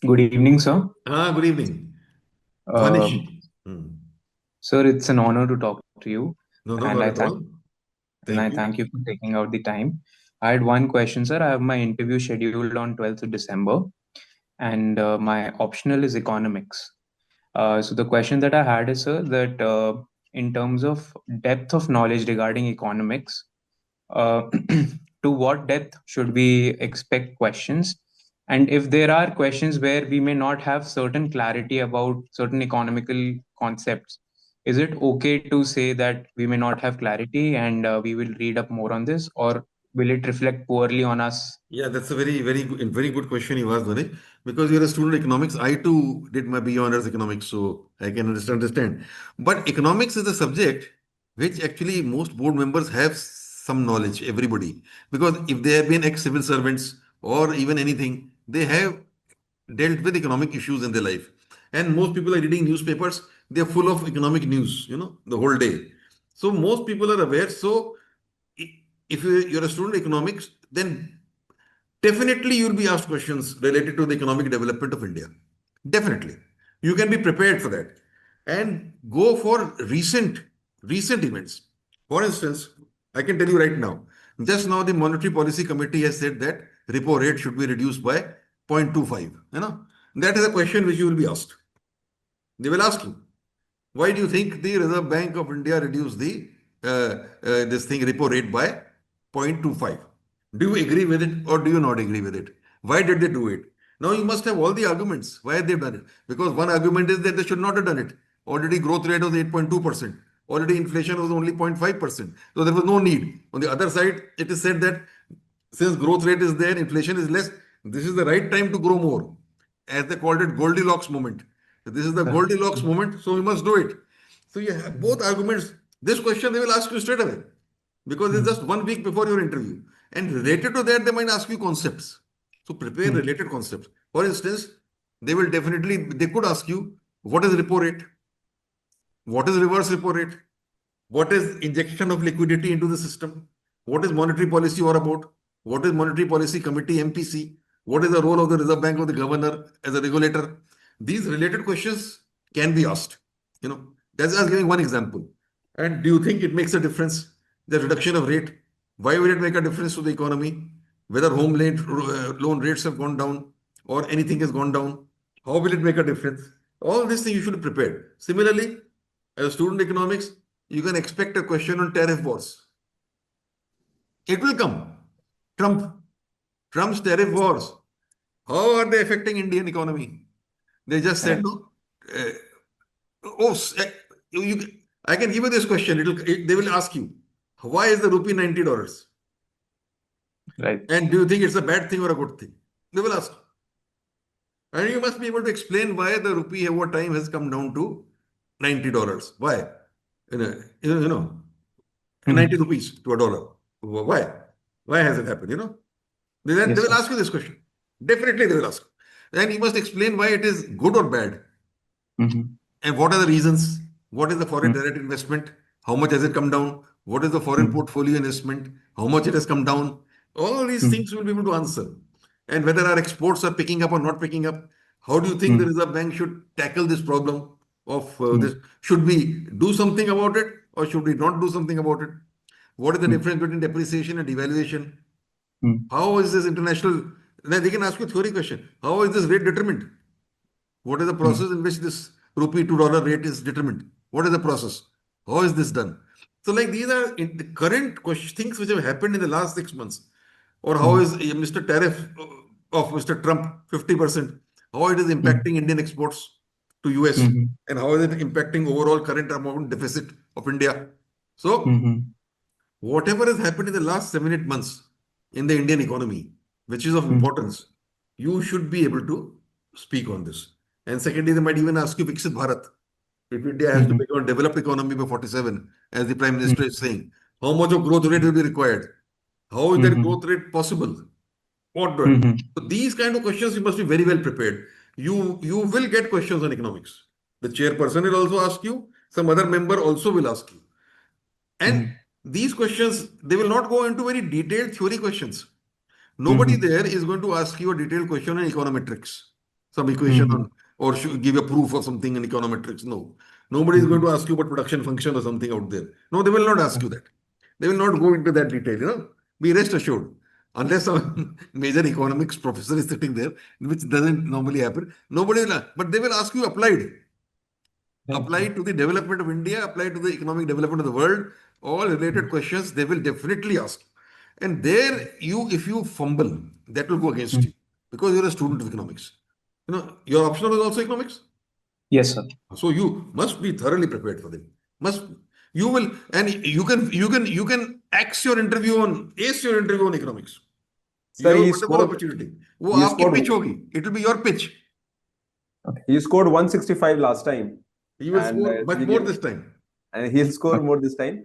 Good evening, sir. Good evening. Vanish. Um, Hmm. Sir, it's an honor to talk to you, No, no, and not I at thank all. and Thank I you. thank you for taking out the time. I had one question, sir. I have my interview scheduled on 12th of December, and my optional is economics. So the question that I had is, sir, that in terms of depth of knowledge regarding economics, uh, to what depth should we expect questions? And if there are questions where we may not have certain clarity about certain economical concepts, is it okay to say that we may not have clarity and we will read up more on this, or will it reflect poorly on us? Yeah, that's a very good question you asked, Vanish. Because you're a student of economics, I too did my BA honors economics, so I can understand. But economics is a subject which actually most board members have some knowledge, everybody. Because if they have been ex-civil servants or even anything, they have dealt with economic issues in their life. And most people are reading newspapers, they're full of economic news, the whole day. So most people are aware. So i- if you're a student of economics, then definitely you'll be asked questions related to the economic development of India. Definitely. You can be prepared for that. And go for recent events. For instance, I can tell you right now, just now the Monetary Policy Committee has said that repo rate should be reduced by 0.25. That is a question which you will be asked. They will ask you, why do you think the Reserve Bank of India reduced the this thing repo rate by 0.25? Do you agree with it or do you not agree with it? Why did they do it? Now you must have all the arguments why they've done it. Because one argument is that they should not have done it. Already growth rate was 8.2%. Already inflation was only 0.5%. So there was no need. On the other side, it is said that since growth rate is there, inflation is less, this is the right time to grow more. As they called it, Goldilocks moment. So this is the Goldilocks moment, so we must do it. So you have both arguments. This question they will ask you straight away because it's just 1 week before your interview. And related to that, they might ask you concepts. So prepare related concepts. For instance, they could ask you, what is repo rate? What is reverse repo rate? What is injection of liquidity into the system? What is monetary policy all about? What is monetary policy committee MPC? What is the role of the Reserve Bank of the governor as a regulator? These related questions can be asked. That's just giving one example. And do you think it makes a difference? The reduction of rate. Why will it make a difference to the economy? Whether loan rates have gone down or anything has gone down. How will it make a difference? All these things you should be prepared. Similarly, as a student economics, you can expect a question on tariff wars. It will come. Trump, Trump's tariff wars. How are they affecting Indian economy? They just said Right, no. Uh, oh, I can give you this question. They will ask you, why is the rupee $90? right. And do you think it's a bad thing or a good thing? They will ask. And you must be able to explain why the rupee over time has come down to $90. Why? You know, 90 Mhm, rupees to a dollar. Why? Why has it happened? They yes, will sir. ask you this question. Definitely they will ask. And you must explain why it is good or bad. Mhm, And what are the reasons? What is the foreign mhm, direct investment? How much has it come down? What is the foreign mhm, portfolio investment? How much it has come down? All these mhm, things you will be able to answer. And whether our exports are picking up or not picking up. How do you think the mhm, Reserve Bank should tackle this problem of this? mhm, Should we do something about it or should we not do something about it? What is the mhm, difference between depreciation and devaluation? mhm, How is this international? Then they can ask you a theory question. How is this rate determined? What is the mhm, process in which this rupee to dollar rate is determined? What is the process? How is this done? So, like these are the current things which have happened in the last 6 months. Or how mhm, is Mr. Tariff of Mr. Trump 50%? How it is mhm, impacting Indian exports to US mhm, and how is it impacting overall current amount deficit of India? So mhm, whatever has happened in the last 7, 8 months in the Indian economy, which is of mhm, importance, you should be able to speak on this. And secondly, they might even ask you Viksit Bharat. If India has to mhm, become a developed economy by 47, as the Prime mhm, Minister is saying, how much of growth rate will be required? How is that mhm, growth rate possible? What not? mhm, So these kind of questions you must be very well prepared. You will get questions on economics. The chairperson will also ask you. Some other member also will ask you. And mhm, these questions, they will not go into very detailed theory questions. Nobody mhm, there is going to ask you a detailed question on econometrics. some equation Mm-hmm. on, or give a proof of something in econometrics. No. Nobody is going to ask you about production function or something out there. No, they will not ask you that. They will not go into that detail. Be rest assured. Unless a major economics professor is sitting there, which doesn't normally happen, nobody will, but they will ask you applied. Apply to the development of India, apply to the economic development of the world, all related questions they will definitely ask. And there, if you fumble, that will go against you because you're a student of economics. Your optional is also economics. Yes, sir. So you must be thoroughly prepared for them. Must you will, and you can ace your interview on economics. You Sir, have a he wonderful scored opportunity. वो he आपकी scored pitch होगी. It will be your pitch. he scored 165 last time, You will and score much more this time. he'll score more this time.